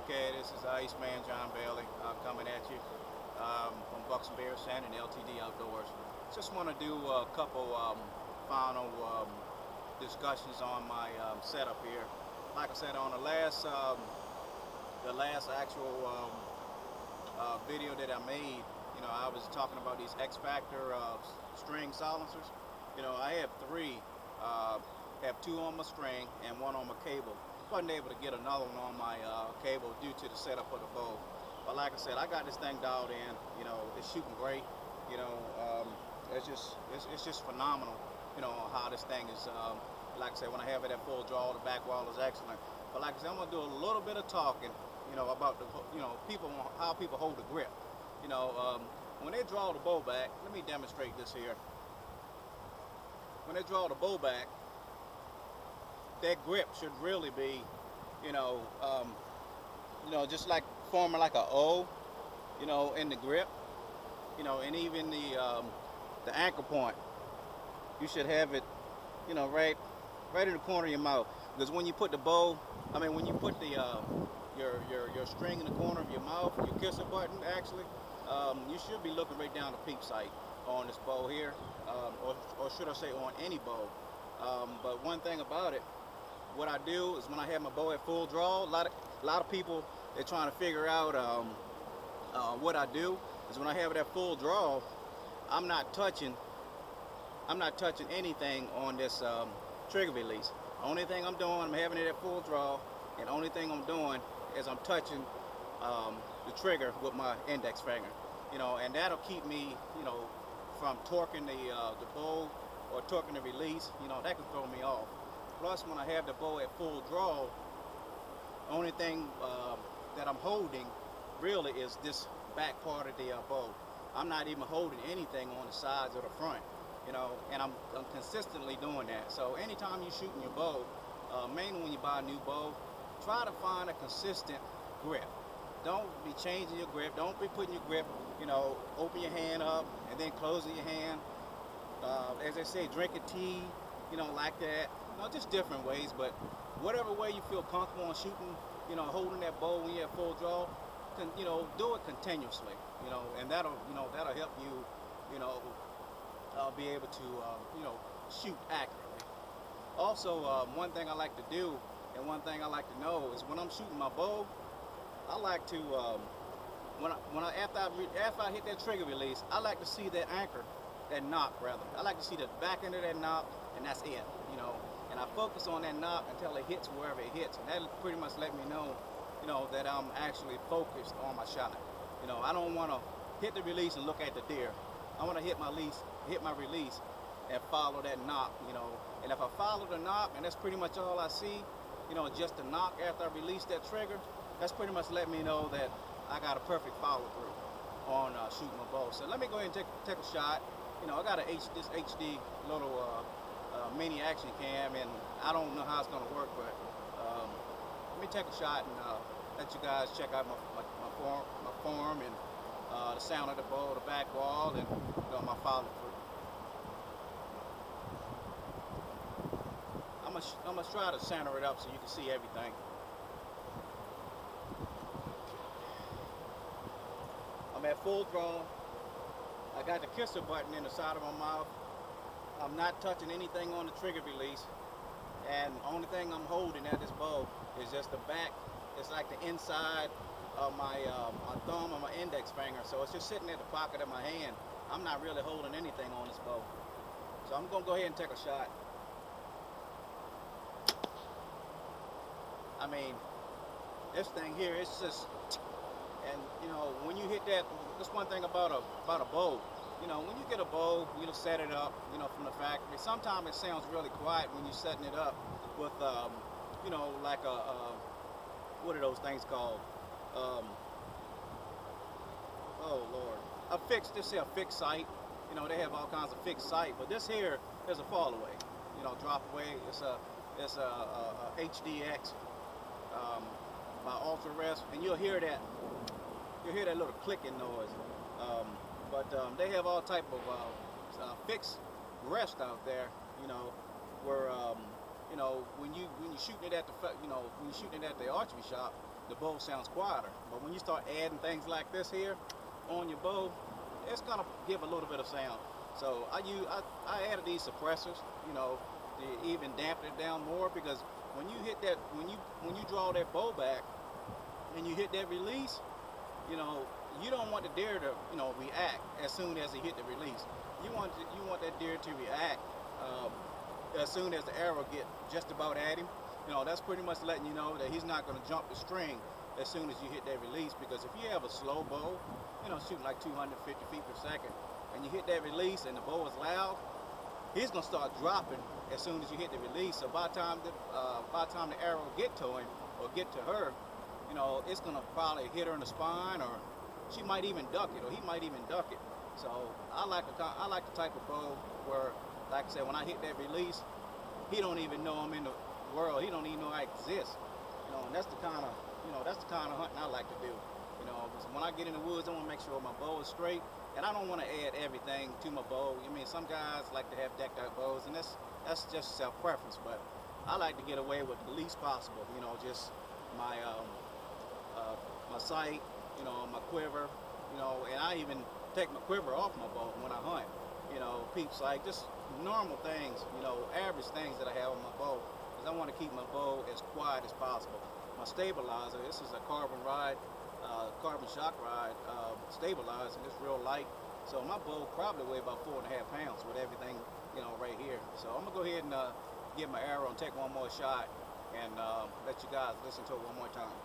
Okay, this is Iceman John Bailey coming at you from Bucks and Bears Sand and LTD Outdoors. Just want to do a couple final discussions on my setup here. Like I said, on the last actual video that I made, I was talking about these X Factor string silencers. I have three. Have two on my string and one on my cable. Wasn't able to get another one on my cable due to the setup of the bow. But like I said, I got this thing dialed in. It's shooting great. It's just phenomenal. How this thing is. Like I said, when I have it at full draw, the back wall is excellent. But like I said, I'm gonna do a little bit of talking. About the people, how people hold the grip. When they draw the bow back, let me demonstrate this here. When they draw the bow back, that grip should really be, just like forming like a O, in the grip, and even the anchor point, you should have it, right in the corner of your mouth. Because when you put the bow, when you put the your string in the corner of your mouth, your kisser button actually, you should be looking right down the peep sight on this bow here, or should I say on any bow. But one thing about it, what I do is when I have my bow at full draw, a lot of people, they're trying to figure out what I do is when I have it at full draw, I'm not touching anything on this trigger release. The only thing I'm doing, I'm having it at full draw, and the only thing I'm doing is I'm touching the trigger with my index finger, and that'll keep me, from torquing the bow or torquing the release. That can throw me off. Plus, when I have the bow at full draw, the only thing that I'm holding really is this back part of the bow. I'm not even holding anything on the sides or the front, and I'm consistently doing that. So anytime you're shooting your bow, mainly when you buy a new bow, try to find a consistent grip. Don't be changing your grip. Don't be putting your grip, open your hand up and then closing your hand. As they say, drinking tea, like that. Just different ways, but whatever way you feel comfortable on shooting, holding that bow when you're at full draw, do it continuously, and that'll help you, be able to, shoot accurately. Also, one thing I like to do, and one thing I like to know is when I'm shooting my bow, I like to, after I hit that trigger release, I like to see that anchor, that knock rather. I like to see the back end of that knock, and that's it, And I focus on that knock until it hits wherever it hits, and that pretty much let me know, that I'm actually focused on my shot. I don't want to hit the release and look at the deer. I want to hit my release and follow that knock, And if I follow the knock, and that's pretty much all I see, just the knock after I release that trigger, that's pretty much let me know that I got a perfect follow through on shooting my bow. So let me go ahead and take a shot. I got this HD little mini action cam, and I don't know how it's going to work, but let me take a shot and let you guys check out my form and the sound of the bow, the back wall, and my follow through. I'm gonna try to center it up so you can see everything. I'm at full draw. I got the kisser button in the side of my mouth. I'm not touching anything on the trigger release, and the only thing I'm holding at this bow is just the back. It's like the inside of my thumb or my index finger, so it's just sitting at the pocket of my hand. I'm not really holding anything on this bow. So I'm gonna go ahead and take a shot. This thing here, it's just, and when you hit that, that's one thing about a bow. When you get a bow, set it up, from the factory. Sometimes it sounds really quiet when you're setting it up with, like what are those things called? Oh Lord, a fixed sight. They have all kinds of fixed sight, but this here is a fall away. Drop away. It's a HDX by Ultra Rest, and you'll hear that little clicking noise. But they have all type of fixed rest out there, where you know, when you're shooting it at when you're shooting it at the archery shop, the bow sounds quieter. But when you start adding things like this here on your bow, it's gonna give a little bit of sound. So I added these suppressors, you know, to even dampen it down more, because when you hit that, when you draw that bow back and you hit that release, you know, you don't want the deer to, you know, react as soon as he hit the release. You want that deer to react as soon as the arrow get just about at him. You know, that's pretty much letting you know that he's not going to jump the string as soon as you hit that release. Because if you have a slow bow, you know, shooting like 250 feet per second, and you hit that release and the bow is loud, he's going to start dropping as soon as you hit the release. So by the time the arrow get to him or get to her, you know, it's going to probably hit her in the spine, or she might even duck it, or he might even duck it. So I like the type of bow where, like I said, when I hit that release, he don't even know I'm in the world. He don't even know I exist. You know, and that's the kind of hunting I like to do. You know, when I get in the woods, I want to make sure my bow is straight, and I don't want to add everything to my bow. I mean, some guys like to have decked out bows, and that's just self-preference. But I like to get away with the least possible. You know, just my my sight, you know, my quiver, you know, and I even take my quiver off my bow when I hunt. You know, peep sight, just normal things, you know, average things that I have on my bow, because I want to keep my bow as quiet as possible. My stabilizer, this is a carbon shock ride stabilizer, and it's real light. So my bow probably weigh about 4.5 pounds with everything, you know, right here. So I'm gonna go ahead and get my arrow and take one more shot, and let you guys listen to it one more time.